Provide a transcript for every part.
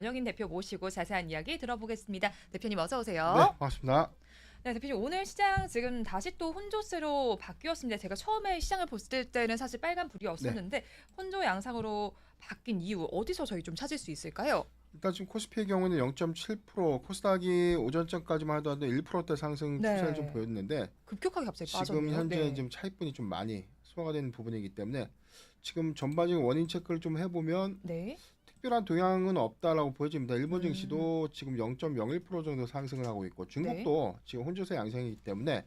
전영인 대표 모시고 자세한 이야기 들어보겠습니다. 대표님 어서 오세요. 네, 반갑습니다. 네, 대표님 오늘 시장 지금 다시 또 혼조세로 바뀌었습니다. 제가 처음에 시장을 봤을 때는 사실 빨간 불이었었는데 혼조 양상으로 바뀐 이유 어디서 저희 좀 찾을 수 있을까요? 일단 지금 코스피의 경우는 0.7%, 코스닥이 오전장까지만 하더라도 1%대 상승 추세를 좀 보였는데 급격하게 갑자기 지금 빠졌네요. 현재 네. 지금 차익분이 좀 많이 소화가 되는 부분이기 때문에 지금 전반적인 원인 체크를 좀 해보면 네. 특별한 동향은 없다라고 보여집니다. 일본 증시도 지금 0.01% 정도 상승을 하고 있고 중국도 지금 혼조세 양상이기 때문에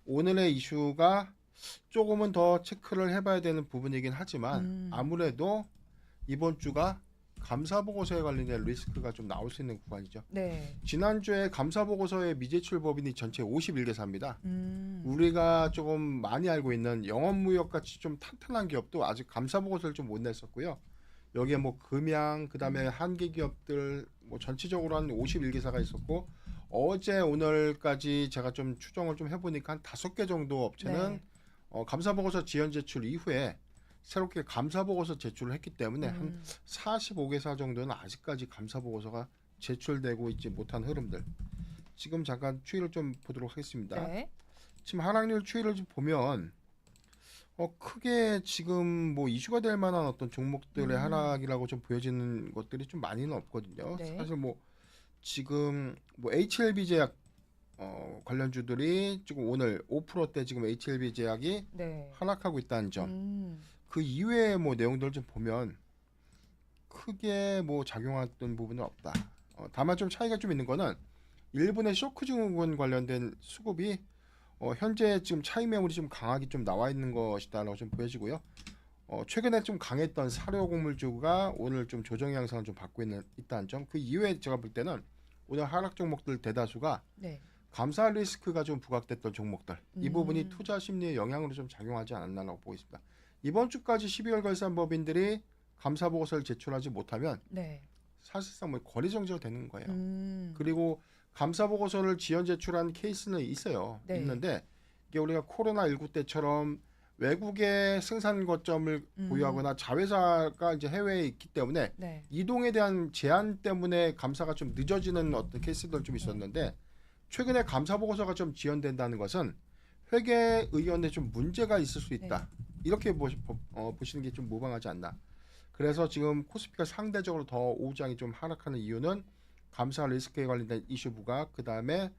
오늘의 이슈가 조금은 더 체크를 해봐야 되는 부분이긴 하지만 아무래도 이번 주가 감사보고서에 관련된 리스크가 좀 나올 수 있는 구간이죠. 네. 지난주에 감사보고서의 미제출 법인이 전체 51개사입니다. 우리가 조금 많이 알고 있는 영업무역같이 좀 탄탄한 기업도 아직 감사보고서를 좀 못 냈었고요. 여기에 뭐 금양, 그다음에 한계 기업들 뭐 전체적으로 한 51개사가 있었고 어제 오늘까지 제가 좀 추정을 좀 해보니까 한 5개 정도 업체는 감사보고서 지연 제출 이후에 새롭게 감사보고서 제출을 했기 때문에 한 45개사 정도는 아직까지 감사보고서가 제출되고 있지 못한 흐름들. 지금 잠깐 추이를 좀 보도록 하겠습니다. 네. 지금 하락률 추이를 좀 보면 크게 지금 뭐 이슈가 될 만한 어떤 종목들의 하락이라고 좀 보여지는 것들이 좀 많이는 없거든요. 네. 사실 뭐 지금 뭐 HLB 제약 관련주들이 지금 오늘 5%대 지금 HLB 제약이 네. 하락하고 있다는 점. 그 이외의 뭐 내용들 좀 보면 크게 뭐 작용했던 부분은 없다. 다만 좀 차이가 좀 있는 거는 일본의 쇼크 증후군 관련된 수급이 현재 지금 차익 매물이 좀 강하게 좀 나와 있는 것이다라고 좀 보여지고요. 최근에 좀 강했던 사료 곡물주가 오늘 좀 조정 양상을 좀 받고 있다는 점. 그 이외에 제가 볼 때는 오늘 하락 종목들 대다수가 네. 감사 리스크가 좀 부각됐던 종목들. 이 부분이 투자 심리에 영향으로 좀 작용하지 않았나라고 보고 있습니다. 이번 주까지 12월 결산 법인들이 감사 보고서를 제출하지 못하면 네. 사실상 뭐 거래 정지가 되는 거예요. 그리고 감사 보고서를 지연 제출한 케이스는 있어요. 네. 있는데 이게 우리가 코로나19 때처럼 외국의 생산 거점을 보유하거나 자회사가 이제 해외에 있기 때문에 네. 이동에 대한 제한 때문에 감사가 좀 늦어지는 어떤 케이스들 좀 있었는데 최근에 감사 보고서가 좀 지연된다는 것은 회계 의견에 좀 문제가 있을 수 있다. 이렇게 보시는 게 좀 무방하지 않나. 그래서 지금 코스피가 상대적으로 더 오후장이 좀 하락하는 이유는 감사 리스크에 관련된 이슈 부각, 그 다음에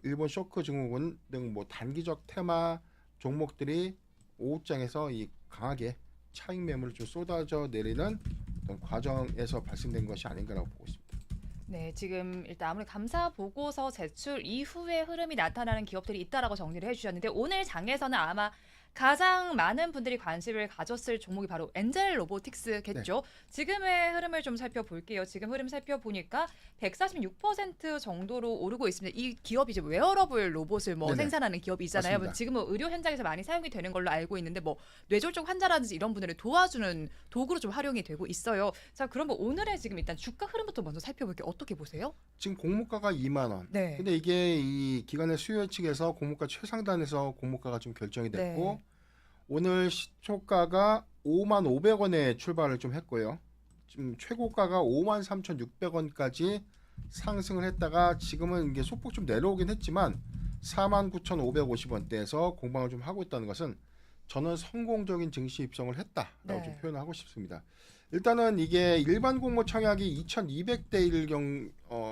일본 쇼크 증후군 등 뭐 단기적 테마 종목들이 오후장에서 이 강하게 차익 매물을 좀 쏟아져 내리는 어떤 과정에서 발생된 것이 아닌가라고 보고 있습니다. 네, 지금 일단 아무리 감사 보고서 제출 이후에 흐름이 나타나는 기업들이 있다라고 정리를 해주셨는데 오늘 장에서는 아마 가장 많은 분들이 관심을 가졌을 종목이 바로 엔젤 로보틱스겠죠. 지금의 흐름을 좀 살펴볼게요. 지금 흐름 살펴보니까 146% 정도로 오르고 있습니다. 이 기업이 이제 웨어러블 로봇을 뭐 네네. 생산하는 기업이잖아요. 맞습니다. 지금은 의료 현장에서 많이 사용이 되는 걸로 알고 있는데 뭐 뇌졸중 환자라든지 이런 분들을 도와주는 도구로 좀 활용이 되고 있어요. 자, 그러면 오늘의 지금 일단 주가 흐름부터 먼저 살펴볼게요. 어떻게 보세요? 지금 공모가가 2만 원. 네. 근데 이게 이 기관의 수요 측에서 공모가 최상단에서 공모가가 좀 결정이 됐고 오늘 시초가가 5만 500원에 출발을 좀 했고요. 지금 최고가가 5만 3,600원까지 상승을 했다가 지금은 이게 소폭 좀 내려오긴 했지만 4만 9,550원대에서 공방을 좀 하고 있다는 것은 저는 성공적인 증시 입성을 했다라고 좀 표현을 하고 싶습니다. 일단은 이게 일반 공모 청약이 2,200대 1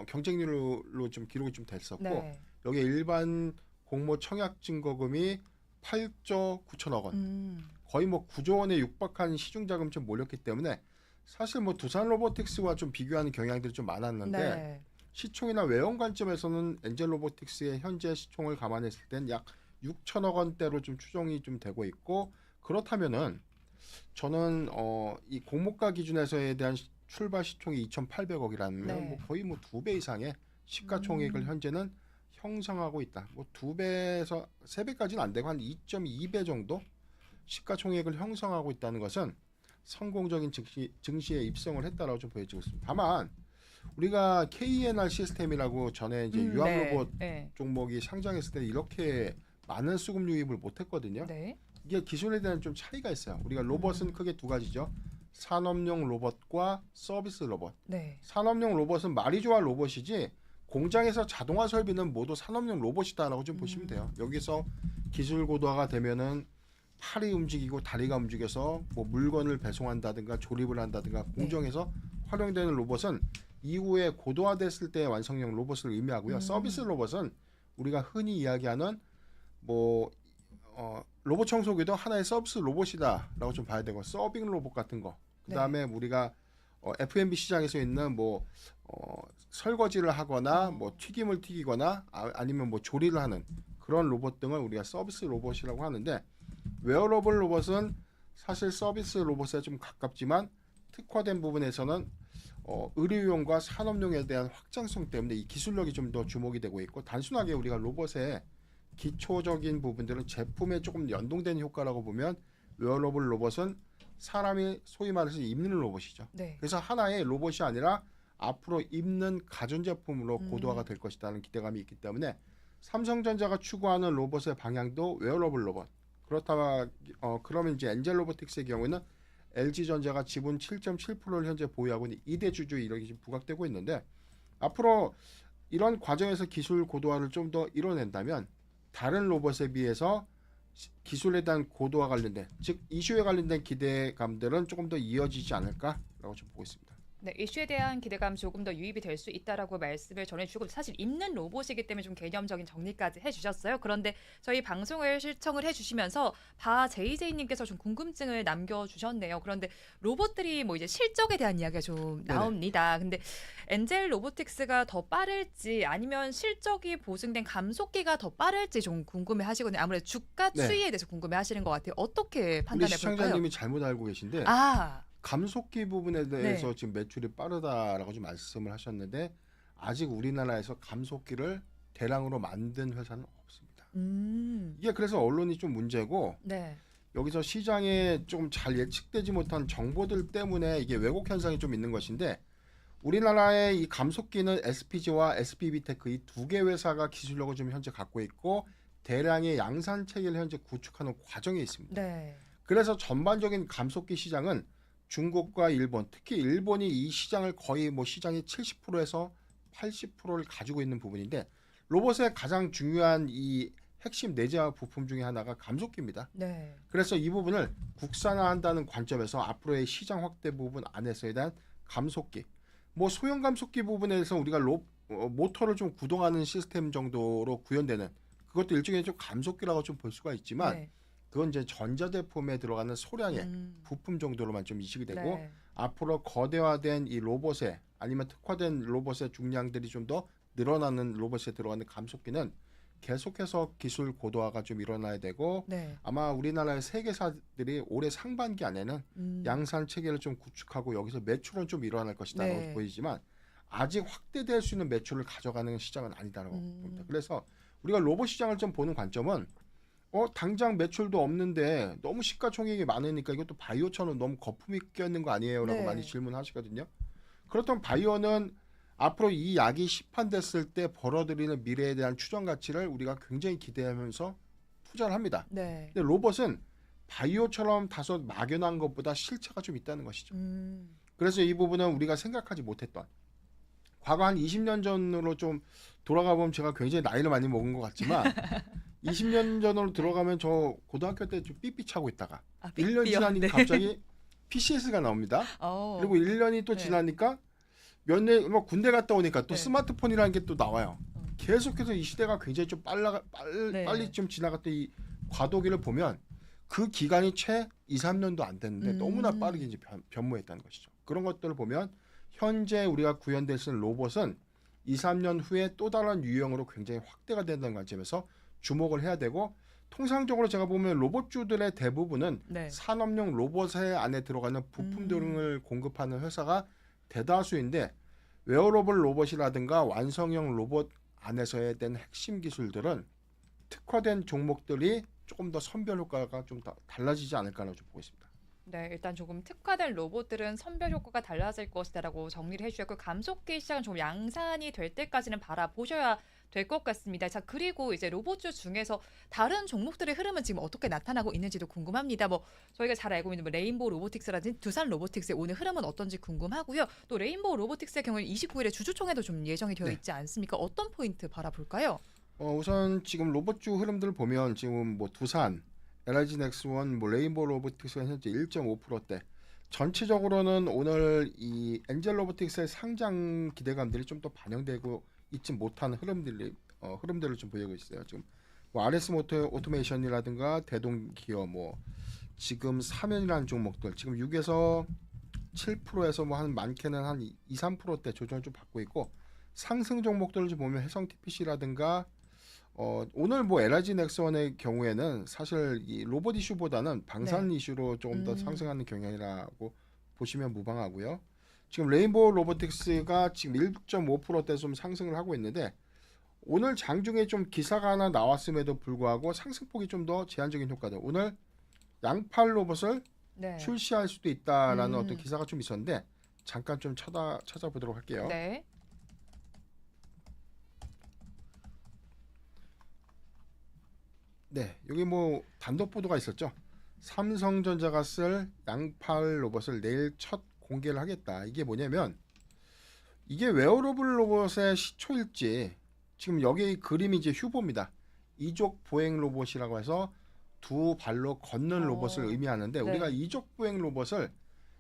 경쟁률로 좀 기록이 좀 됐었고 여기 일반 공모 청약 증거금이 8조 9천억 원, 거의 뭐 9조 원에 육박한 시중 자금 좀 몰렸기 때문에 사실 뭐 두산 로보틱스와 좀 비교하는 경향들이 좀 많았는데 시총이나 외형 관점에서는 엔젤 로보틱스의 현재 시총을 감안했을 땐 약 6천억 원대로 좀 추정이 좀 되고 있고 그렇다면은 저는 이 공모가 기준에서에 대한 출발 시총이 2,800억이라면 뭐 거의 뭐 2배 이상의 시가총액을 현재는 형성하고 있다. 뭐 2배에서 3배까지는 안 되고 한 2.2배 정도 시가총액을 형성하고 있다는 것은 성공적인 증시에 입성을 했다라고 좀 보여지고 있습니다. 다만 우리가 KNR 시스템이라고 전에 이제 유압 로봇 종목이 상장했을 때 이렇게 많은 수급 유입을 못했거든요. 이게 기술에 대한 좀 차이가 있어요. 우리가 로봇은 크게 두 가지죠. 산업용 로봇과 서비스 로봇. 네. 산업용 로봇은 말이 좋아 로봇이지 공장에서 자동화 설비는 모두 산업용 로봇이다라고 좀 보시면 돼요. 여기서 기술 고도화가 되면은 팔이 움직이고 다리가 움직여서 뭐 물건을 배송한다든가 조립을 한다든가 공정에서 활용되는 로봇은 이후에 고도화됐을 때 완성형 로봇을 의미하고요. 서비스 로봇은 우리가 흔히 이야기하는 뭐 로봇 청소기도 하나의 서비스 로봇이다라고 좀 봐야 되고 서빙 로봇 같은 거. 그다음에 우리가 F&B 시장에서 있는 뭐 설거지를 하거나 뭐 튀김을 튀기거나 아니면 뭐 조리를 하는 그런 로봇 등을 우리가 서비스 로봇이라고 하는데 웨어러블 로봇은 사실 서비스 로봇에 좀 가깝지만 특화된 부분에서는 의료용과 산업용에 대한 확장성 때문에 이 기술력이 좀 더 주목이 되고 있고 단순하게 우리가 로봇의 기초적인 부분들은 제품에 조금 연동된 효과라고 보면 웨어러블 로봇은 사람이 소위 말해서 입는 로봇이죠. 네. 그래서 하나의 로봇이 아니라 앞으로 입는 가전제품으로 고도화가 될 것이라는 기대감이 있기 때문에 삼성전자가 추구하는 로봇의 방향도 웨어러블 로봇. 그러면 이제 엔젤 로보틱스의 경우에는 LG전자가 지분 7.7%를 현재 보유하고 있는 2대 주주 이력이 지금 부각되고 있는데 앞으로 이런 과정에서 기술 고도화를 좀 더 이뤄낸다면 다른 로봇에 비해서 기술에 대한 고도화 관련된 즉 이슈에 관련된 기대감들은 조금 더 이어지지 않을까라고 좀 보고 있습니다. 네, 이슈에 대한 기대감 조금 더 유입이 될 수 있다라고 말씀을 전해주시고 사실 입는 로봇이기 때문에 좀 개념적인 정리까지 해주셨어요. 그런데 저희 방송을 시청을 해주시면서 바 JJ님께서 좀 궁금증을 남겨주셨네요. 그런데 로봇들이 뭐 이제 실적에 대한 이야기가 좀 나옵니다. 근데 엔젤 로보틱스가 더 빠를지 아니면 실적이 보증된 감속기가 더 빠를지 좀 궁금해하시거든요. 아무래도 주가 추이에 대해서 궁금해하시는 것 같아요. 어떻게 우리 판단해 볼까요? 시청자님이 잘못 알고 계신데 감속기 부분에 대해서 지금 매출이 빠르다라고 좀 말씀을 하셨는데 아직 우리나라에서 감속기를 대량으로 만든 회사는 없습니다. 이게 그래서 언론이 좀 문제고 여기서 시장에 좀 잘 예측되지 못한 정보들 때문에 이게 왜곡 현상이 좀 있는 것인데 우리나라의 이 감속기는 SPG와 SPB테크 이 두 개 회사가 기술력을 좀 현재 갖고 있고 대량의 양산 체계를 현재 구축하는 과정에 있습니다. 그래서 전반적인 감속기 시장은 중국과 일본, 특히 일본이 이 시장을 거의 뭐 시장의 70%에서 80%를 가지고 있는 부분인데 로봇의 가장 중요한 이 핵심 내재화 부품 중에 하나가 감속기입니다. 그래서 이 부분을 국산화한다는 관점에서 앞으로의 시장 확대 부분 안에서에 대한 감속기, 뭐 소형 감속기 부분에서 우리가 모터를 좀 구동하는 시스템 정도로 구현되는 그것도 일종의 좀 감속기라고 좀 볼 수가 있지만 그건 이제 전자제품에 들어가는 소량의 부품 정도로만 좀 인식이 되고 앞으로 거대화된 이 로봇에 아니면 특화된 로봇의 중량들이 좀 더 늘어나는 로봇에 들어가는 감속기는 계속해서 기술 고도화가 좀 일어나야 되고 아마 우리나라의 세계사들이 올해 상반기 안에는 양산 체계를 좀 구축하고 여기서 매출은 좀 일어날 것이다라고 보이지만 아직 확대될 수 있는 매출을 가져가는 시장은 아니다라고 봅니다. 그래서 우리가 로봇 시장을 좀 보는 관점은 당장 매출도 없는데 너무 시가총액이 많으니까 이것도 바이오처럼 너무 거품이 껴있는 거 아니에요? 라고 많이 질문하시거든요. 그렇다면 바이오는 앞으로 이 약이 시판됐을 때 벌어들이는 미래에 대한 추정 가치를 우리가 굉장히 기대하면서 투자를 합니다. 근데 로봇은 바이오처럼 다소 막연한 것보다 실체가 좀 있다는 것이죠. 그래서 이 부분은 우리가 생각하지 못했던 과거 한 20년 전으로 좀 돌아가 보면 제가 굉장히 나이를 많이 먹은 것 같지만 20년 전으로 들어가면 저 고등학교 때 좀 삐삐 차고 있다가 1년 지나니까 갑자기 PCS가 나옵니다. 그리고 1년이 또 지나니까 몇 년 뭐 군대 갔다 오니까 또 스마트폰이라는 게 또 나와요. 계속해서 이 시대가 굉장히 좀 빨리 좀 지나갔던 이 과도기를 보면 그 기간이 채 2, 3년도 안 됐는데 너무나 빠르게 이제 변모했다는 것이죠. 그런 것들을 보면 현재 우리가 구현될 수 있는 로봇은 2, 3년 후에 또 다른 유형으로 굉장히 확대가 된다는 관점에서 주목을 해야 되고 통상적으로 제가 보면 로봇주들의 대부분은 산업용 로봇의 안에 들어가는 부품 등을 공급하는 회사가 대다수인데 웨어러블 로봇이라든가 완성형 로봇 안에서에 대한 핵심 기술들은 특화된 종목들이 조금 더 선별 효과가 좀 더 달라지지 않을까라고 좀 보고 있습니다. 일단 조금 특화된 로봇들은 선별 효과가 달라질 것이다라고 정리를 해주셨고 감속기 시장은 좀 양산이 될 때까지는 바라보셔야 될 것 같습니다. 자, 그리고 이제 로봇주 중에서 다른 종목들의 흐름은 지금 어떻게 나타나고 있는지도 궁금합니다. 뭐 저희가 잘 알고 있는 뭐 레인보우 로보틱스라든지 두산 로보틱스의 오늘 흐름은 어떤지 궁금하고요. 또 레인보우 로보틱스의 경우는 29일에 주주총회도 좀 예정이 되어 네. 있지 않습니까? 어떤 포인트 바라볼까요? 우선 지금 로봇주 흐름들을 보면 지금 뭐 두산, LG 넥스원, 뭐 레인보우 로보틱스가 현재 1.5%대. 전체적으로는 오늘 이 엔젤 로보틱스의 상장 기대감들이 좀 더 반영되고 있지 못한 흐름들을 좀 보이고 있어요. 지금 뭐 RS 모터 오토메이션이라든가 대동기업 뭐 지금 사면이라는 종목들 지금 6에서 7%에서 뭐 한 많게는 한 2, 3%대 조정을 좀 받고 있고 상승 종목들을 좀 보면 해성 TPC라든가 오늘 뭐 LG 넥스원의 경우에는 사실 이 로봇 이슈보다는 방산 이슈로 조금 더 상승하는 경향이라고 보시면 무방하고요. 지금 레인보우 로보틱스가 지금 1.5%대 좀 상승을 하고 있는데 오늘 장중에 좀 기사가 하나 나왔음에도 불구하고 상승폭이 좀 더 제한적인 효과들. 오늘 양팔 로봇을 네. 출시할 수도 있다라는 어떤 기사가 좀 있었는데 잠깐 좀 찾아보도록 할게요. 네. 네, 여기 뭐 단독 보도가 있었죠. 삼성전자가 쓸 양팔 로봇을 내일 첫 공개를 하겠다. 이게 뭐냐면 이게 웨어러블 로봇의 시초일지 지금 여기 그림이 이제 휴보입니다. 이족 보행 로봇이라고 해서 두 발로 걷는 로봇을 의미하는데 네. 우리가 이족 보행 로봇을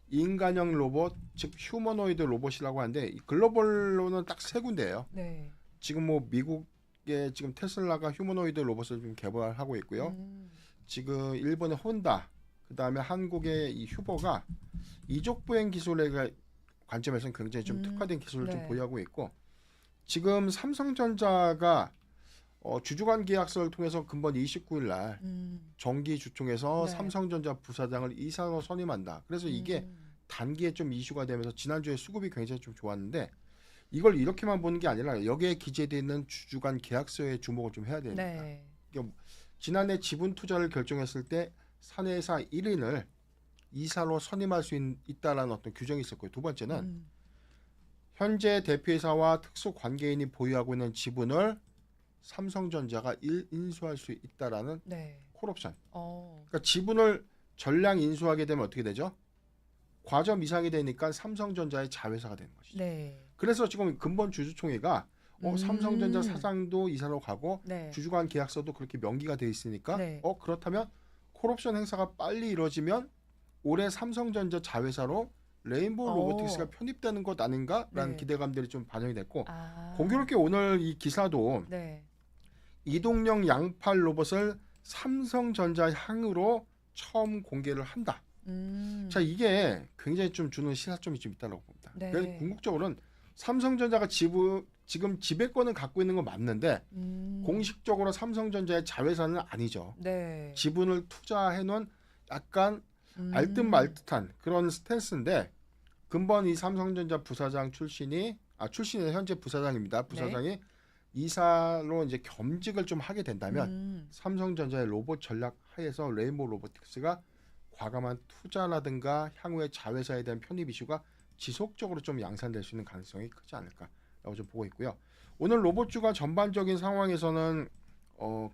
인간형 로봇, 즉 휴머노이드 로봇이라고 하는데 글로벌로는 딱 세 군데예요. 네. 지금 뭐 미국의 지금 테슬라가 휴머노이드 로봇을 좀 개발하고 있고요. 지금 일본의 혼다, 그 다음에 한국의 이 휴보가 이족 보행 기술의 관점에서는 굉장히 좀 특화된 기술을 좀 네. 보유하고 있고 지금 삼성전자가 주주관 계약서를 통해서 금번 29일 날 정기 주총에서 네. 삼성전자 부사장을 이사로 선임한다. 그래서 이게 단기에 좀 이슈가 되면서 지난주에 수급이 굉장히 좀 좋았는데 이걸 이렇게만 보는 게 아니라 여기에 기재되어 있는 주주관 계약서에 주목을 좀 해야 됩니다. 네. 지난해 지분 투자를 결정했을 때 사내회사 1인을 이사로 선임할 수 있다라는 어떤 규정이 있었고요. 두 번째는 현재 대표이사와 특수 관계인이 보유하고 있는 지분을 삼성전자가 인수할 수 있다라는 네. 콜옵션. 어. 그러니까 지분을 전량 인수하게 되면 어떻게 되죠? 과점 이상이 되니까 삼성전자의 자회사가 되는 것이죠. 네. 그래서 지금 근본 주주총회가 삼성전자 사장도 이사로 가고 네. 주주관 계약서도 그렇게 명기가 돼 있으니까 네. 그렇다면 콜옵션 행사가 빨리 이루어지면 올해 삼성전자 자회사로 레인보우 로보틱스가 편입되는 것 아닌가라는 네. 기대감들이 좀 반영이 됐고 아. 공교롭게 오늘 이 기사도 네. 이동형 양팔 로봇을 삼성전자 향으로 처음 공개를 한다. 자, 이게 굉장히 좀 주는 시사점이 좀 있다고 봅니다. 네. 그래서 궁극적으로는 삼성전자가 지금 지배권을 갖고 있는 건 맞는데 공식적으로 삼성전자의 자회사는 아니죠. 네. 지분을 투자해 놓은 약간 알듯 말듯한 그런 스탠스인데 근본 이 삼성전자 부사장 출신이 현재 부사장입니다. 부사장이 이사로 이제 겸직을 좀 하게 된다면 삼성전자의 로봇 전략 하에서 레인보우 로보틱스가 과감한 투자라든가 향후의 자회사에 대한 편입 이슈가 지속적으로 좀 양산될 수 있는 가능성이 크지 않을까라고 좀 보고 있고요. 오늘 로봇주가 전반적인 상황에서는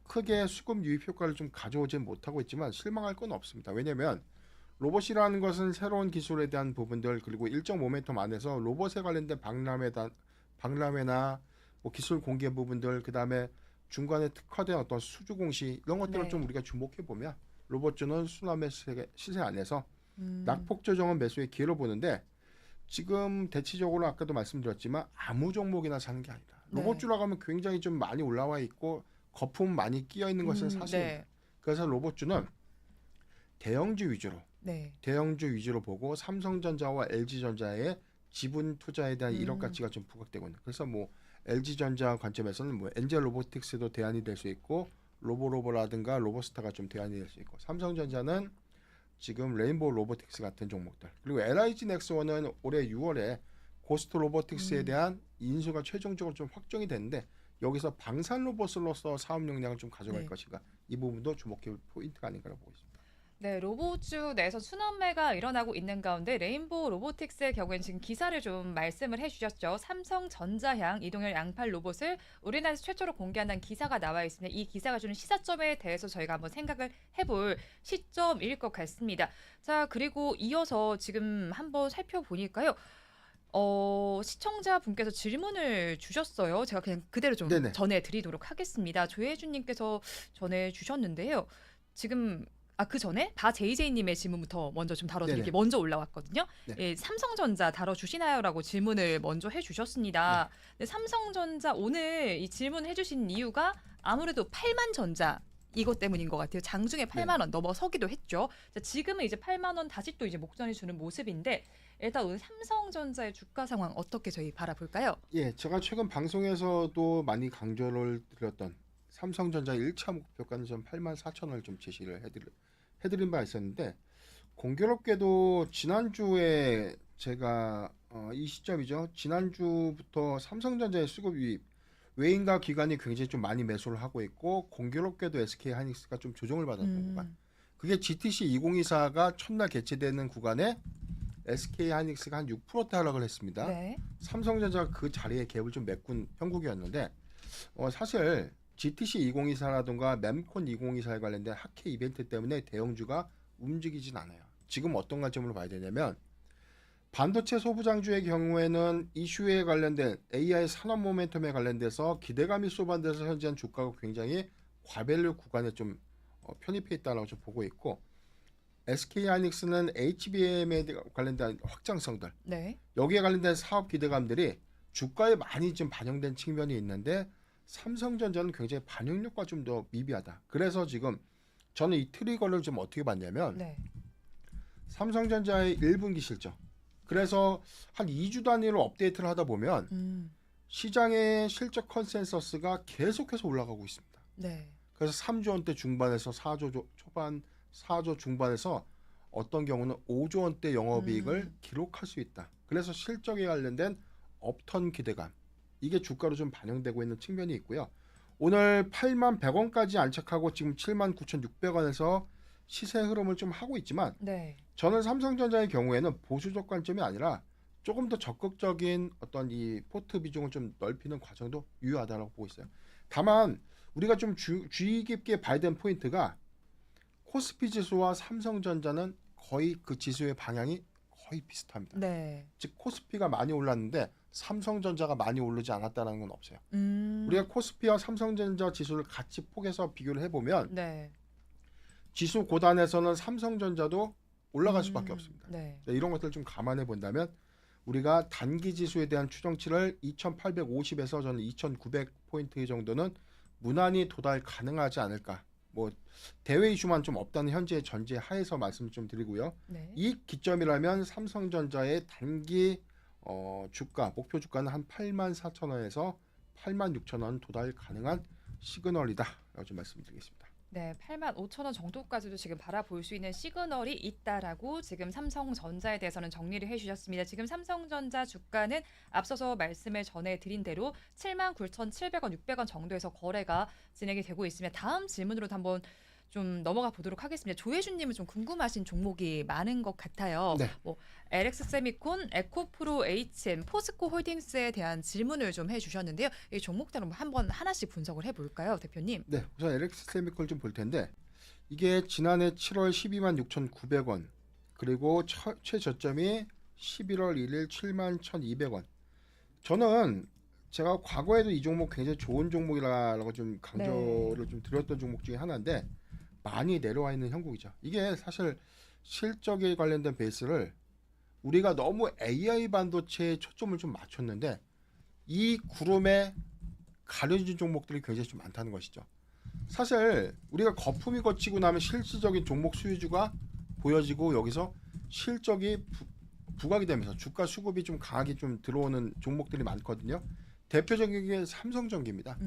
크게 수급 유입 효과를 좀 가져오지는 못하고 있지만 실망할 건 없습니다. 왜냐하면 로봇이라는 것은 새로운 기술에 대한 부분들 그리고 일정 모멘텀 안에서 로봇에 관련된 박람회나 뭐 기술 공개 부분들 그다음에 중간에 특화된 어떤 수주 공시 이런 것들을 좀 우리가 주목해 보면 로봇주는 순환매 시세 안에서 낙폭 조정은 매수의 기회로 보는데 지금 대체적으로 아까도 말씀드렸지만 아무 종목이나 사는 게 아니다. 로봇주라고 하면 굉장히 좀 많이 올라와 있고 거품 많이 끼어 있는 것은 사실입니다. 그래서 로봇주는 대형주 위주로 보고 삼성전자와 LG전자의 지분 투자에 대한 이력 가치가 좀 부각되고 있는. 그래서 뭐 LG전자 관점에서는 뭐 엔젤 로보틱스도 대안이 될 수 있고 로보라든가 로보스타가 좀 대안이 될 수 있고 삼성전자는 지금 레인보우 로보틱스 같은 종목들 그리고 LG 넥스원은 올해 6월에 고스트 로보틱스에 대한 인수가 최종적으로 좀 확정이 됐는데 여기서 방산 로봇으로서 사업 역량을 좀 가져갈 것인가 이 부분도 주목해 볼 포인트가 아닌가라고 보고 있습니다. 네, 로봇주 내에서 순환매가 일어나고 있는 가운데 레인보우 로보틱스의 경우에는 지금 기사를 좀 말씀을 해주셨죠. 삼성전자향 이동열 양팔 로봇을 우리나라에서 최초로 공개한다는 기사가 나와 있습니다. 이 기사가 주는 시사점에 대해서 저희가 한번 생각을 해볼 시점일 것 같습니다. 자, 그리고 이어서 지금 한번 살펴보니까요. 시청자분께서 질문을 주셨어요. 제가 그냥 그대로 좀 네네. 전해드리도록 하겠습니다. 조혜준님께서 전해주셨는데요. 지금 그 전에 바제이제이님의 질문부터 먼저 좀 다뤄드릴게요. 네네. 먼저 올라왔거든요. 네. 예, 삼성전자 다뤄주시나요?라고 질문을 먼저 해주셨습니다. 네, 삼성전자 오늘 이 질문 해주신 이유가 아무래도 8만 전자 이것 때문인 것 같아요. 장중에 8만 원 넘어서기도 했죠. 자, 지금은 이제 8만 원 다시 또 이제 목전이 주는 모습인데 일단 오늘 삼성전자의 주가 상황 어떻게 저희 바라볼까요? 예, 제가 최근 방송에서도 많이 강조를 드렸던 삼성전자 1차 목표가는 좀 84,000원을 좀 제시를 해드린 바 있었는데 공교롭게도 지난주에 제가 이 시점이죠. 지난주부터 삼성전자의 수급 유입 외인과 기관이 굉장히 좀 많이 매수를 하고 있고 공교롭게도 SK하이닉스가 좀 조정을 받았던 구간. 그게 GTC 2024가 첫날 개최되는 구간에 SK하이닉스가 한 6%대 하락을 했습니다. 네. 삼성전자가 그 자리에 갭을 좀 메꾼 형국이었는데 사실 GTC 2024라든가 mem콘 2024에 관련된 학회 이벤트 때문에 대형주가 움직이진 않아요. 지금 어떤 관점으로 봐야 되냐면 반도체 소부장주의 경우에는 이슈에 관련된 AI 산업 모멘텀에 관련돼서 기대감이 쏘반돼서 현재는 주가가 굉장히 과밸류 구간에 좀 편입해 있다고 좀 보고 있고 SK하이닉스는 HBM에 관련된 확장성들 네. 여기에 관련된 사업 기대감들이 주가에 많이 좀 반영된 측면이 있는데 삼성전자는 굉장히 반영력과 좀 더 미비하다. 그래서 지금 저는 이 트리거를 좀 어떻게 봤냐면 네. 삼성전자의 1분기 실적. 그래서 한 2주 단위로 업데이트를 하다 보면 시장의 실적 컨센서스가 계속해서 올라가고 있습니다. 네. 그래서 3조 원대 중반에서 4조 초반, 4조 중반에서 어떤 경우는 5조 원대 영업이익을 기록할 수 있다. 그래서 실적에 관련된 업턴 기대감. 이게 주가로 좀 반영되고 있는 측면이 있고요. 오늘 8만 100원까지 안착하고 지금 7만 9,600원에서 시세 흐름을 좀 하고 있지만 네. 저는 삼성전자의 경우에는 보수적 관점이 아니라 조금 더 적극적인 어떤 이 포트 비중을 좀 넓히는 과정도 유효하다고 보고 있어요. 다만 우리가 좀 주의 깊게 봐야 되는 포인트가 코스피 지수와 삼성전자는 거의 그 지수의 방향이 거의 비슷합니다. 네. 즉 코스피가 많이 올랐는데 삼성전자가 많이 오르지 않았다는 건 없어요. 우리가 코스피와 삼성전자 지수를 같이 포개서 비교를 해보면 네. 지수 고단에서는 삼성전자도 올라갈 수밖에 없습니다. 네. 이런 것들을 좀 감안해 본다면 우리가 단기 지수에 대한 추정치를 2,850에서 저는 2,900포인트 정도는 무난히 도달 가능하지 않을까. 뭐 대외 이슈만 좀 없다는 현재의 전제 하에서 말씀 좀 드리고요. 네. 이 기점이라면 삼성전자의 단기 주가 목표 주가는 한 84,000원에서 86,000원 도달 가능한 시그널이다. 라고 좀 말씀드리겠습니다. 네, 85,000원 정도까지도 지금 바라볼 수 있는 시그널이 있다라고 지금 삼성전자에 대해서는 정리를 해주셨습니다. 지금 삼성전자 주가는 앞서서 말씀을 전해드린 대로 79,700원, 600원 정도에서 거래가 진행이 되고 있습니다. 다음 질문으로 한번 좀 넘어가 보도록 하겠습니다. 조혜준님은 좀 궁금하신 종목이 많은 것 같아요. 네. 뭐 LX 세미콘, 에코프로 HM, 포스코 홀딩스에 대한 질문을 좀 해주셨는데요. 이 종목들은 한번 하나씩 분석을 해볼까요, 대표님? 네, 우선 LX 세미콘 좀 볼 텐데 이게 지난해 7월 12만 6,900원 그리고 최저점이 11월 1일 7만 1,200원. 저는 제가 과거에도 이 종목 굉장히 좋은 종목이라고 좀 강조를 좀 드렸던 종목 중에 하나인데 많이 내려와 있는 형국이죠. 이게 사실 실적에 관련된 베이스를 우리가 너무 AI 반도체에 초점을 좀 맞췄는데 이 구름에 가려진 종목들이 굉장히 좀 많다는 것이죠. 사실 우리가 거품이 거치고 나면 실질적인 종목 수혜주가 보여지고 여기서 실적이 부각이 되면서 주가 수급이 좀 강하게 좀 들어오는 종목들이 많거든요. 대표적인 게 삼성전기입니다.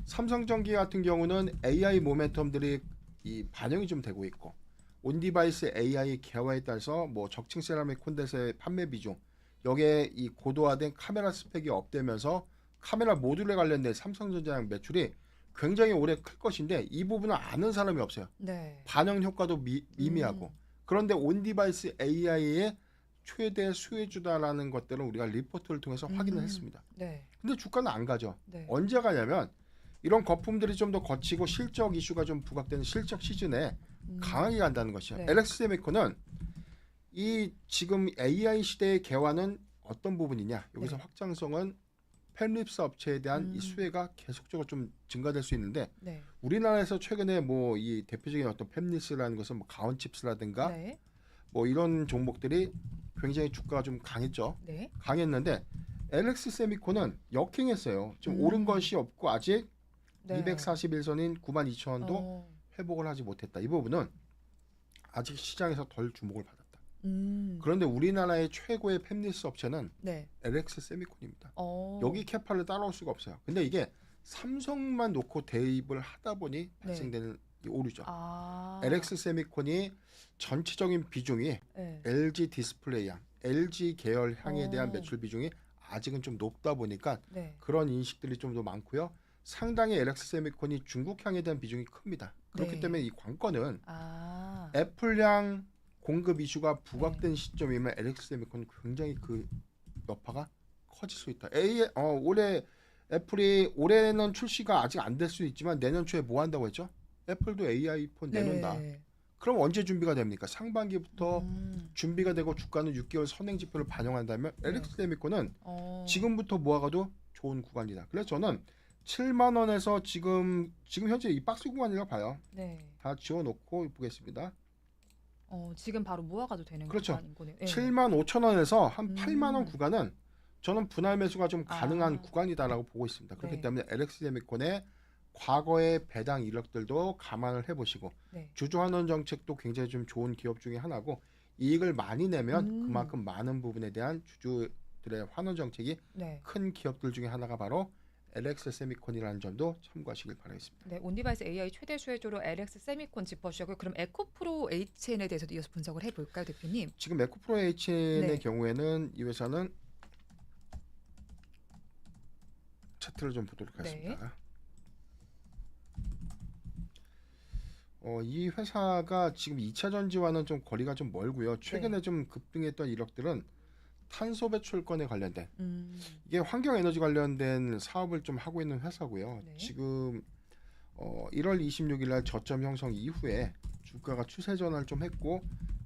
삼성전기 같은 경우는 AI 모멘텀들이 이 반영이 좀 되고 있고 온디바이스 AI 개화에 따라서 뭐 적층 세라믹 콘덴서의 판매 비중 여기에 이 고도화된 카메라 스펙이 업되면서 카메라 모듈에 관련된 삼성전자 매출이 굉장히 오래 클 것인데 이 부분을 아는 사람이 없어요. 네. 반영 효과도 미미하고. 그런데 온디바이스 AI의 최대 수혜주다라는 것들은 우리가 리포트를 통해서 확인을 했습니다. 네. 근데 주가는 안 가죠. 네. 언제 가냐면 이런 거품들이 좀 더 거치고 실적 이슈가 좀 부각되는 실적 시즌에 강하게 간다는 것이죠. 네. LX 세미콘은 이 지금 AI 시대의 개화는 어떤 부분이냐? 여기서 네. 확장성은 펜립스 업체에 대한 이 수혜가 계속적으로 좀 증가될 수 있는데 네. 우리나라에서 최근에 뭐 이 대표적인 어떤 펜립스라는 것은 뭐 가온칩스라든가 네. 뭐 이런 종목들이 굉장히 주가가 좀 강했죠. 네. 강했는데 LX 세미콘은 역행했어요. 좀 오른 것이 없고 아직 네. 241선인 92,000원도 회복을 하지 못했다. 이 부분은 아직 시장에서 덜 주목을 받았다. 그런데 우리나라의 최고의 팹리스 업체는 네. LX 세미콘입니다. 어. 여기 캐파를 따라올 수가 없어요. 근데 이게 삼성만 놓고 대입을 하다 보니 발생되는 이 오류죠. 아. LX 세미콘이 전체적인 비중이 네. LG 디스플레이향, LG 계열 향에 대한 어. 매출 비중이 아직은 좀 높다 보니까 네. 그런 인식들이 좀 더 많고요. 상당히 LX 세미콘이 중국향에 대한 비중이 큽니다. 그렇기 네. 때문에 이 관건은 아. 애플향 공급 이슈가 부각된 시점이면 LX 세미콘은 굉장히 그 여파가 커질 수 있다. 올해 애플이 올해는 출시가 아직 안 될 수 있지만 내년 초에 뭐 한다고 했죠? 애플도 AI 폰 내놓는다. 네. 그럼 언제 준비가 됩니까? 상반기부터 음. 준비가 되고 주가는 6개월 선행 지표를 반영한다면 LX 세미콘은 어. 지금부터 모아가도 좋은 구간이다. 그래서 저는 7만 원에서 지금 현재 이 박스 구간이라고 봐요. 네. 다 지워놓고 보겠습니다. 지금 바로 모아가도 되는 그렇죠. 구간인 거네요. 네. 7만 5천 원에서 한 8만 원 구간은 저는 분할 매수가 좀 가능한 아. 구간이다라고 보고 있습니다. 그렇기 네. 때문에 LX 세미콘의 과거의 배당 이력들도 감안을 해보시고 네. 주주 환원 정책도 굉장히 좀 좋은 기업 중에 하나고 이익을 많이 내면 그만큼 많은 부분에 대한 주주들의 환원 정책이 네. 큰 기업들 중에 하나가 바로 LX 세미콘이라는 점도 참고하시길 바라겠습니다. 네, 온디바이스 AI 최대 수혜주로 LX 세미콘 짚어주셨고요. 그럼 에코프로 HN에 대해서도 이어서 분석을 해볼까요, 대표님? 지금 에코프로 HN의 네. 경우에는 이 회사는 차트를 좀 보도록 하겠습니다. 이 회사가 지금 2차 전지와는 좀 거리가 좀 멀고요. 최근에 좀 급등했던 이력들은 탄소 배출권에 관련된 이게 환경 에너지 관련된 사업을 좀 하고 있는 회사고요. 네. 지금 1월 26일 날 저점 형성 이후에 주가가 추세 전환을 좀 했고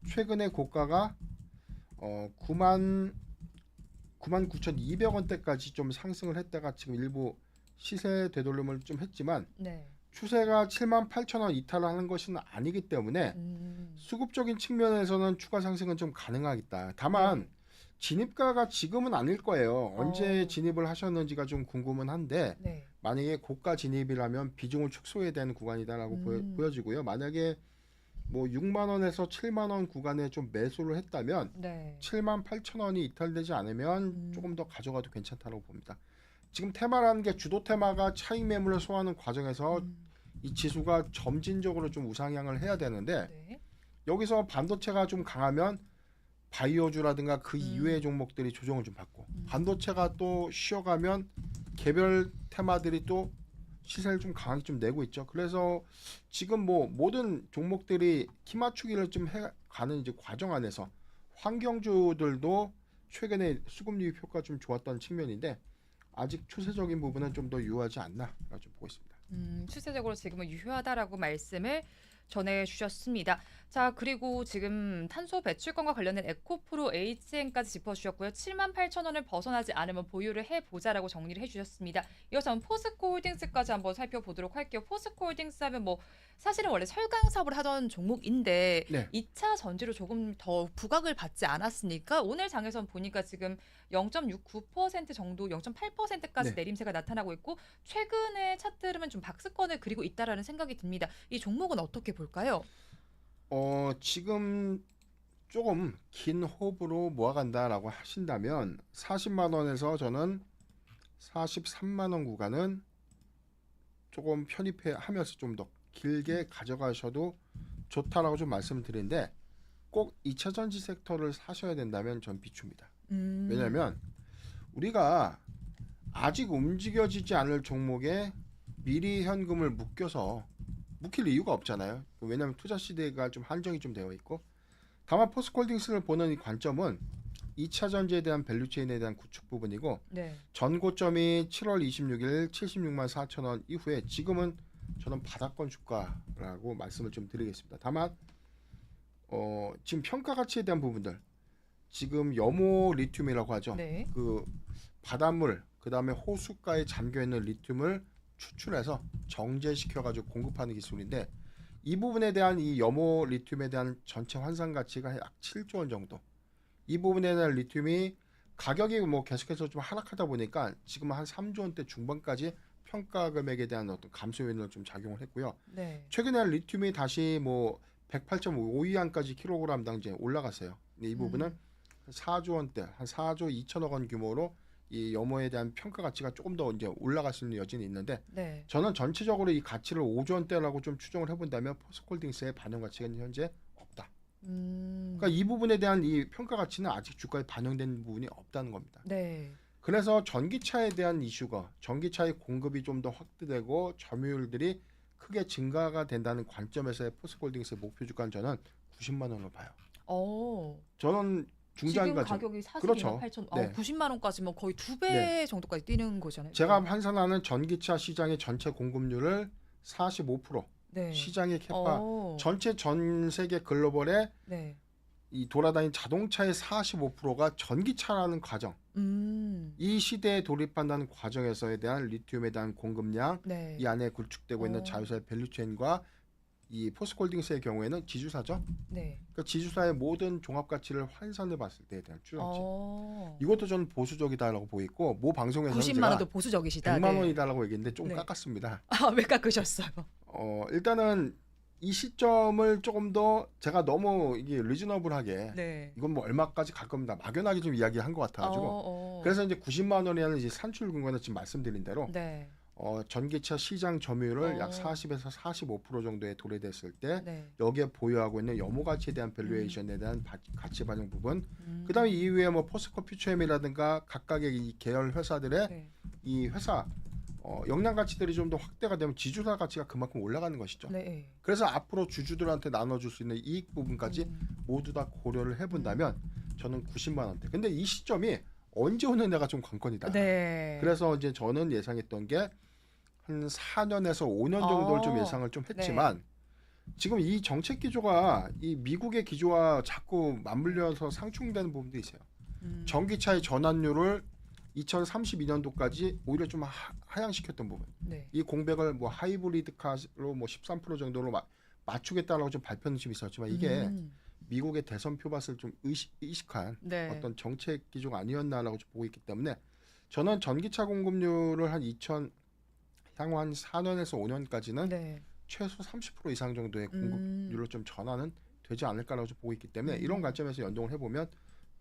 최근에 고가가 99,200원대까지 좀 상승을 했다가 지금 일부 시세 되돌림을 좀 했지만 네. 추세가 78,000원 이탈을 하는 것은 아니기 때문에 수급적인 측면에서는 추가 상승은 좀 가능하겠다. 다만 진입가가 지금은 아닐 거예요. 언제 진입을 하셨는지가 좀 궁금은 한데 네. 만약에 고가 진입이라면 비중을 축소해야 되는 구간이다라고 보여지고요. 만약에 뭐 6만 원에서 7만 원 구간에 좀 매수를 했다면 네. 7만 8천 원이 이탈되지 않으면 조금 더 가져가도 괜찮다고 봅니다. 지금 테마라는 게 주도 테마가 차익 매물을 소화하는 과정에서 이 지수가 점진적으로 좀 우상향을 해야 되는데 네. 여기서 반도체가 좀 강하면 바이오주라든가 그 이외의 종목들이 조정을 좀 받고 반도체가 또 쉬어가면 개별 테마들이 또 시세를 좀 강하게 좀 내고 있죠. 그래서 지금 뭐 모든 종목들이 키 맞추기를 좀 해가는 이제 과정 안에서 환경주들도 최근에 수급 유입 효과가 좀 좋았던 측면인데 아직 추세적인 부분은 좀 더 유효하지 않나라고 좀 보고 있습니다. 추세적으로 지금은 유효하다라고 말씀을 전해주셨습니다. 자, 그리고 지금 탄소 배출권과 관련된 에코프로 HN까지 짚어주셨고요. 78,000원을 벗어나지 않으면 보유를 해보자라고 정리를 해주셨습니다. 이어서 포스코홀딩스까지 한번 살펴보도록 할게요. 포스코홀딩스 하면 뭐 사실은 원래 설강 사업을 하던 종목인데 네. 2차 전지로 조금 더 부각을 받지 않았으니까 오늘 장에선 보니까 지금 0.69% 정도, 0.8%까지 네. 내림세가 나타나고 있고 최근에 차트 흐름은 좀 박스권을 그리고 있다라는 생각이 듭니다. 이 종목은 어떻게 볼까요? 지금 조금 긴 호흡으로 모아간다라고 하신다면 40만 원에서 저는 43만 원 구간은 조금 편입하면서 좀 더 길게 가져가셔도 좋다라고 좀 말씀을 드리는데 꼭 2차 전지 섹터를 사셔야 된다면 전 비춥니다. 왜냐하면 우리가 아직 움직여지지 않을 종목에 미리 현금을 묶일 이유가 없잖아요. 왜냐하면 투자 시대가 좀 한정이 좀 되어 있고, 다만 포스코홀딩스를 보는 이 관점은 2차 전지에 대한 밸류체인에 대한 구축 부분이고, 네. 전고점이 7월 26일 76만 4천 원 이후에 지금은 저는 바닥권 주가라고 말씀을 좀 드리겠습니다. 다만 지금 평가 가치에 대한 부분들, 지금 염호 리튬이라고 하죠. 네. 그 바닷물, 그 다음에 호숫가에 잠겨 있는 리튬을 추출해서 정제시켜 가지고 공급하는 기술인데, 이 부분에 대한 이 염호 리튬에 대한 전체 환산 가치가 약 7조 원 정도. 이 부분에 대한 리튬이 가격이 뭐 계속해서 좀 하락하다 보니까 지금 한 3조 원대 중반까지 평가 금액에 대한 어떤 감소 요인을 좀 작용을 했고요. 네. 최근에 리튬이 다시 뭐 108.5위안까지 킬로그램당 이제 올라갔어요. 근데 이 부분은 4조 원대, 한 4조 2천억 원 규모로 이 염호에 대한 평가 가치가 조금 더 이제 올라갈 수 있는 여지는 있는데, 네. 저는 전체적으로 이 가치를 5조 원대라고 좀 추정을 해본다면 포스코홀딩스의 반영 가치가 현재 없다. 그러니까 이 부분에 대한 이 평가 가치는 아직 주가에 반영된 부분이 없다는 겁니다. 네. 그래서 전기차에 대한 이슈가, 전기차의 공급이 좀 더 확대되고 점유율들이 크게 증가가 된다는 관점에서의 포스코홀딩스의 목표 주가는 저는 90만 원으로 봐요. 저는 지금 중장기가 가격이 42만 그렇죠. 8천, 네. 90만 원까지면 거의 2배 네. 정도까지 뛰는 거잖아요. 제가 환산하는 전기차 시장의 전체 공급률을 45%, 네. 시장의 캐파, 전체 전 세계 글로벌의 네. 이 돌아다니는 자동차의 45%가 전기차라는 과정, 이 시대에 돌입한다는 과정에서에 대한 리튬에 대한 공급량, 네. 이 안에 구축되고 있는 자회사의 밸류체인과 이 포스코홀딩스의 경우에는 지주사죠. 네. 그러니까 지주사의 모든 종합 가치를 환산해 봤을 때에 대한 추정치. 어. 이것도 저는 보수적이다라고 보이고, 모 방송에서는 90만 제가 원도 보수적이시다. 100만 네. 원이다라고 얘기했는데 좀 네. 깎았습니다. 왜 깎으셨어요? 일단은 이 시점을 조금 더 제가 너무 이게 리즈너블하게 네. 이건 뭐 얼마까지 갈 겁니다. 막연하게 좀 이야기한 것 같아가지고 그래서 이제 90만 원이라는 이제 산출 근거는 지금 말씀드린 대로 네. 전기차 시장 점유율을 약 40에서 45% 정도에 도래됐을 때 네. 여기에 여기에 보유하고 있는 염호 가치에 대한 밸류에이션에 대한 가치 반영 부분, 음. 그다음에 이후에 뭐 포스코 퓨처엠이라든가 각각의 이 계열 회사들의 네. 이 회사 역량 가치들이 좀 더 확대가 되면 지주사 가치가 그만큼 올라가는 것이죠. 네. 그래서 앞으로 주주들한테 나눠줄 수 있는 이익 부분까지 모두 다 고려를 해본다면 저는 90만 원대. 근데 이 시점이 언제 오느냐가 좀 관건이다. 네. 그래서 이제 저는 예상했던 게 한 4년에서 5년 정도를 좀 예상을 좀 했지만 지금 이 정책 기조가 이 미국의 기조와 자꾸 맞물려서 상충되는 부분도 있어요. 전기차의 전환율을 2032년도까지 오히려 좀 하향시켰던 부분. 네. 이 공백을 뭐 하이브리드 카로 뭐 13% 정도로 맞추겠다라고 좀 발표는 좀 있었지만 이게 미국의 대선 표밭을 좀 의식한 네. 어떤 정책 기조가 아니었나라고 좀 보고 있기 때문에 저는 전기차 공급률을 향후 한 4년에서 5년까지는 네. 최소 30% 이상 정도의 공급률로 좀 전환은 되지 않을까라고 좀 보고 있기 때문에 이런 관점에서 연동을 해보면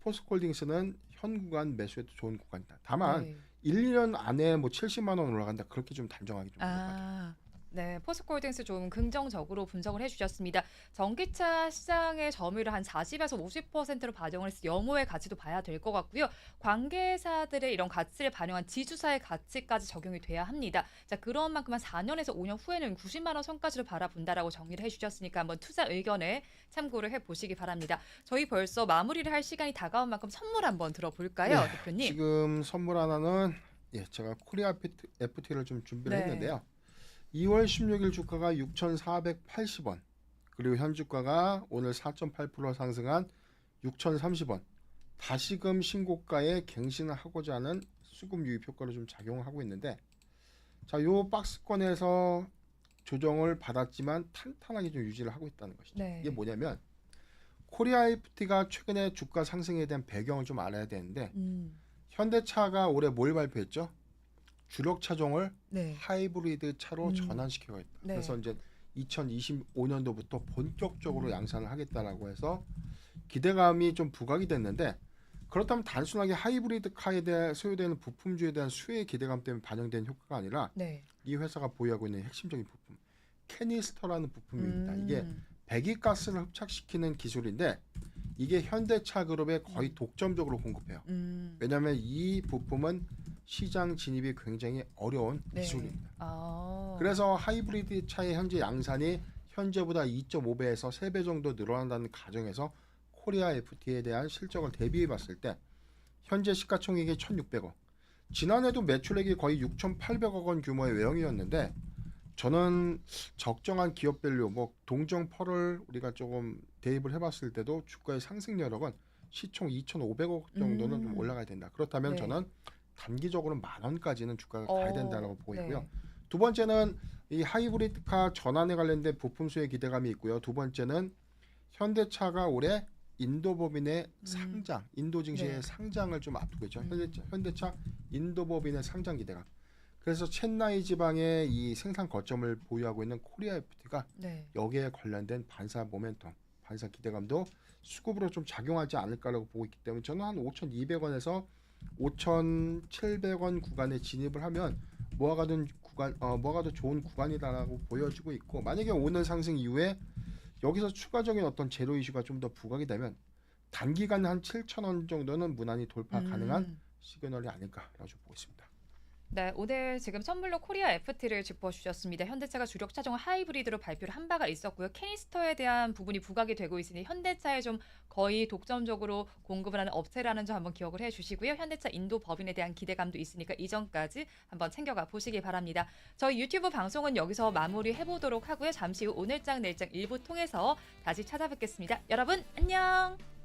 포스코홀딩스는 현 구간 매수해도 좋은 구간이다. 다만 네. 1, 2년 안에 뭐 70만 원 올라간다. 그렇게 좀 단정하게 좀 생각하죠. 네, 포스코홀딩스 좀 긍정적으로 분석을 해주셨습니다. 전기차 시장의 점유율을 한 40에서 50%로 반영을 해서 염호의 가치도 봐야 될 것 같고요. 관계사들의 이런 가치를 반영한 지주사의 가치까지 적용이 돼야 합니다. 자, 그런 만큼 한 4년에서 5년 후에는 90만 원 선까지를 바라본다라고 정리를 해주셨으니까 한번 투자 의견에 참고를 해보시기 바랍니다. 저희 벌써 마무리를 할 시간이 다가온 만큼 선물 한번 들어볼까요, 네, 대표님? 지금 선물 하나는 제가 코리아 FT를 좀 준비를 네. 했는데요. 2월 16일 주가가 6,480원, 그리고 현 주가가 오늘 4.8% 상승한 6,030원. 다시금 신고가에 갱신을 하고자 하는 수급 유입 효과를 좀 작용하고 있는데, 자, 요 박스권에서 조정을 받았지만 탄탄하게 좀 유지를 하고 있다는 것이죠. 네. 이게 뭐냐면 코리아 FT가 최근에 주가 상승에 대한 배경을 좀 알아야 되는데, 현대차가 올해 뭘 발표했죠? 주력 차종을 네. 하이브리드 차로 전환시켜야겠다. 네. 그래서 이제 2025년도부터 본격적으로 양산을 하겠다라고 해서 기대감이 좀 부각이 됐는데, 그렇다면 단순하게 하이브리드 카에 대해 소요되는 부품주에 대한 수요의 기대감 때문에 반영된 효과가 아니라 네. 이 회사가 보유하고 있는 핵심적인 부품, 캐니스터라는 부품입니다. 이게 배기가스를 흡착시키는 기술인데 이게 현대차 그룹에 거의 독점적으로 공급해요. 왜냐하면 이 부품은 시장 진입이 굉장히 어려운 네. 기술입니다. 그래서 하이브리드 차의 현재 양산이 현재보다 2.5배에서 3배 정도 늘어난다는 가정에서 코리아 FT에 대한 실적을 대비해 봤을 때 현재 시가총액이 1,600억. 지난해도 매출액이 거의 6,800억 원 규모의 외형이었는데 저는 적정한 기업별로 뭐 동정 펄을 우리가 조금 대입을 해봤을 때도 주가의 상승 여력은 시총 2,500억 정도는 좀 올라가야 된다. 그렇다면 네. 저는 단기적으로 10,000원까지는 주가가 가야 된다고 보이고요. 네. 두 번째는 이 하이브리드카 전환에 관련된 부품 수혜 기대감이 있고요. 두 번째는 현대차가 올해 인도 법인의 상장, 인도 증시의 네. 상장을 좀 앞두고 있죠. 현대차 인도 법인의 상장 기대감. 그래서 첸나이 지방에 이 생산 거점을 보유하고 있는 코리아 FT가 네. 여기에 관련된 반사 모멘텀, 반사 기대감도 수급으로 좀 작용하지 않을까라고 보고 있기 때문에 저는 한 5,200원에서 5,700원 구간에 진입을 하면 뭐가 더 좋은 구간이다라고 보여지고 있고 만약에 오늘 상승 이후에 여기서 추가적인 어떤 제로 이슈가 좀 더 부각이 되면 단기간 한 7,000원 정도는 무난히 돌파 가능한 시그널이 아닐까라고 보고 있습니다. 네, 오늘 지금 선물로 코리아 FT를 짚어주셨습니다. 현대차가 주력 차종을 하이브리드로 발표를 한 바가 있었고요. K스토어에 대한 부분이 부각이 되고 있으니 현대차에 좀 거의 독점적으로 공급을 하는 업체라는 점 한번 기억을 해주시고요. 현대차 인도 법인에 대한 기대감도 있으니까 이전까지 한번 챙겨가 보시기 바랍니다. 저희 유튜브 방송은 여기서 마무리해보도록 하고요. 잠시 후 오늘장 내일장 일부 통해서 다시 찾아뵙겠습니다. 여러분 안녕!